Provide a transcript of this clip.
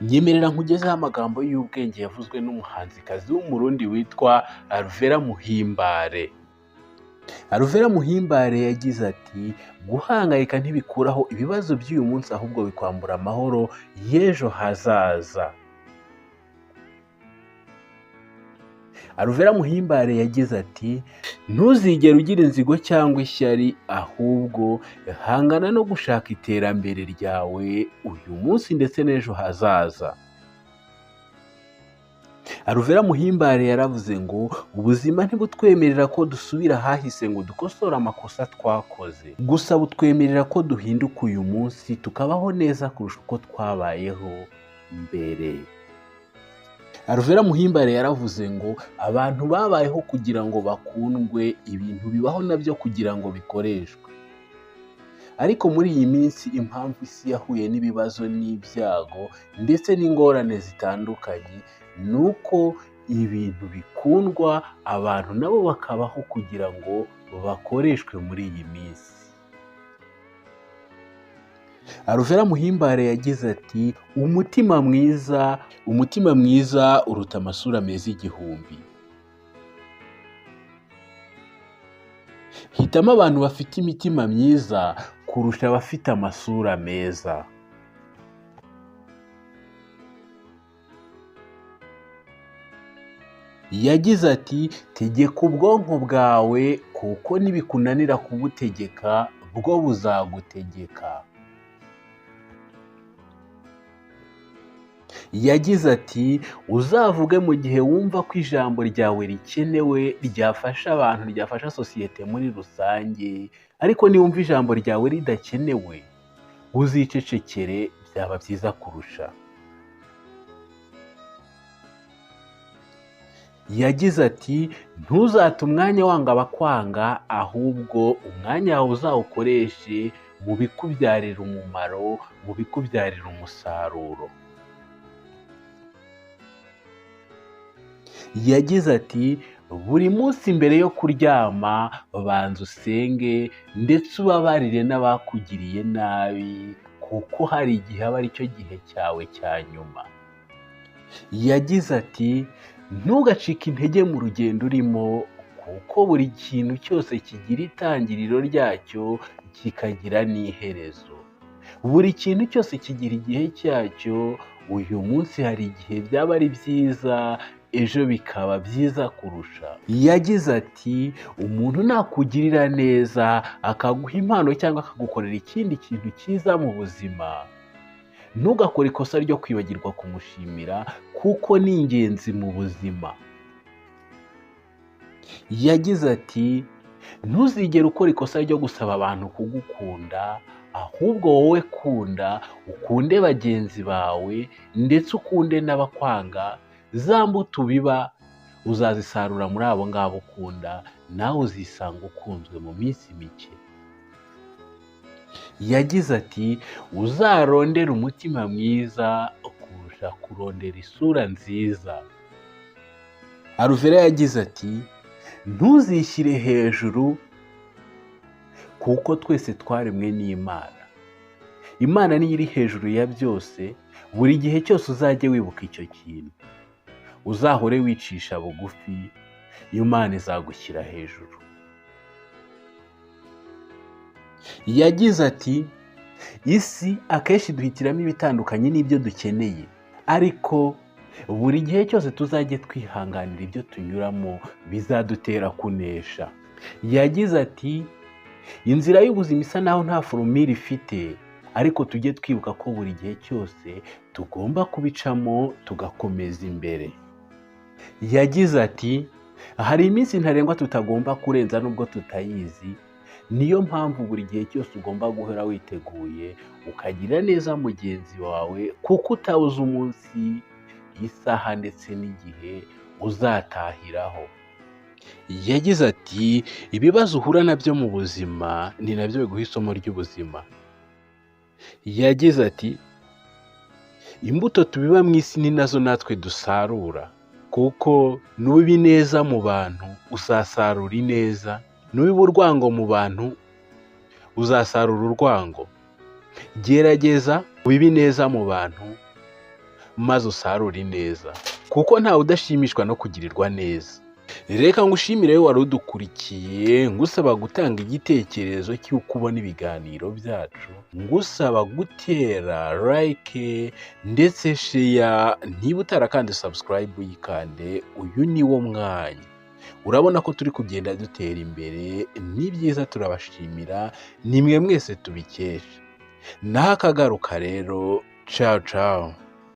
Nyemerera nkugezeho amagambo y'ubwenge yavuzwe n'umuhanzikazi w'umurundi witwa Alvera Muhimbare. Alvera Muhimbare yagize ati guhangayika ntibikuraho ibibazo by'uyu munsi ahubwo bikwambura amahoro y'ejo hazaza. Alvera Muhimbare yagize ati ntuzigere ugira inzigo cyangwa ishyari ahubwo hangana no gushaka iterambere ryawe uyu munsi ndetse n'ejo hazaza. Alvera Muhimbare yaravuze ngo ubuzima ntibutwemerera ko dusubira ahahise ngo dukosore amakosa twakoze, gusa butwemerera ko duhinduka uyu munsi tukabaho neza kurusha uko twabayeho mbere. Alvera Muhimbare yaravuze ngo abantu babayeho kugira ngo bakundwe, ibintu bibaho nabyo kugira ngo bikoreshwe. Ariko muri iyi minsi impamvu isi yahuye n'ibibazo n'ibyago ndetse n'ingorane zitandukanye ni uko ibintu bikundwa, abantu nabo bakabaho kugira ngo bakoreshwe muri iyi minsi. Alvera Muhimbare yagize ati umutima mwiza uruta amasura meza igihumbi. Hitamo abantu bafite imitima myiza kurusha abafite amasura meza. Yagize ati tegeka ubwonko bwawe kuko nibikunanira kubutegeka bwo buzagutegeka. Yagize ati uzavuge mu gihe wumva ko ijambo ryawe rikenewe, ryafasha abantu, ryafasha sosiyete muri rusange, ariko niwumva ijambo ryawe ridakenewe uzicecekere, byaba byiza kurusha. Yagize ati ntuzate umwanya wanga abakwanga, ahubwo umwanya wawe uzawukoreshe mu bikubyarira umumaro, mu bikubyarira umusaruro. Yagize ati buri munsi mbere yo kuryama banza usenge ndetse ubabarire n'abakugiriye nabi, kuko hari igihe aba ari cyo gihe cyawe cya nyuma. Yagize ati ntugacike intege mu rugendo urimo, kuko buri kintu cyose kigira itangiriro ryacyo kikagira n'iherezo. Buri kintu cyose kigira igihe cyacyo, uyu munsi hari igihe byaba ari byiza, ejo bikaba byiza kurusha. Yagize ati umuntu nakugirira neza akaguha impano cyangwa akagukorera ikindi kintu cyiza mu buzima, ntugakore ikosa ryo kwibagirwa kumushimira kuko ni ingenzi mu buzima. Yagize ati ntuzigere ukora ikosa ryo gusaba abantu kugukunda, ahubwo wowe kunda, ukunde bagenzi bawe ndetse ukunde n'abakwanga. Za mbuto ubiba uzazisarura muri abo ngabo ukunda, nawe uzisanga ukunzwe mu minsi mike. Yagize ati uzarondere umutima mwiza kurusha kurondera isura nziza. Alvera yagize ati ntuzishyire hejuru kuko twese twaremwe n'Imana. Imana niyo iri hejuru ya byose, buri gihe cyose uzajye wibuka icyo kintu. Uzahore wicisha bugufi, Imana izagushyira hejuru. Yagize ati isi akenshi duhitiramo ibitandukanye n'ibyo dukeneye, ariko buri gihe cyose tuzajye twihanganira ibyo tunyuramo bizadutera kunesha. Yagize ati inzira y'ubuzima isa naho nta forumire ifite, ariko tujye twibuka ko buri gihe cyose tugomba kubicamo tugakomeza imbere. Yagize ati hari iminsi ntarengwa tutagomba kurenza nubwo tutayizi, niyo mpamvu buri gihe cyose ugomba guhora witeguye ukagira neza mugenzi wawe, kuko utabuze umunsi, isaha ndetse n'igihe uzatahiraho. Yagize ati ibibazo uhura nabyo mu buzima ni nabyo biguha isomo ry'ubuzima. Yagize ati imbuto tubiba mu isi ni nazo natwe dusarura, kuko nubiba ineza mu bantu uzasarura ineza, nubiba urwango mu bantu uzasarura urwango. Gerageza ubibe ineza mu bantu maze usarure neza, kuko ntawe udashimishwa no kugirirwa neza. Reka ngushimire wari udukurikiye, ngusaba gutanga igitekerezo cy'uko ubona ibiganiro byacu, ngusaba gutera like ndetse share, niba utarakanda subscribe uyikande, uyu ni wo mwanya. Urabona ko turi kugenda dutera imbere, ni byiza, turabashimira, nimwe mwese tubikesha. Naho akagaruka rero, ciao ciao.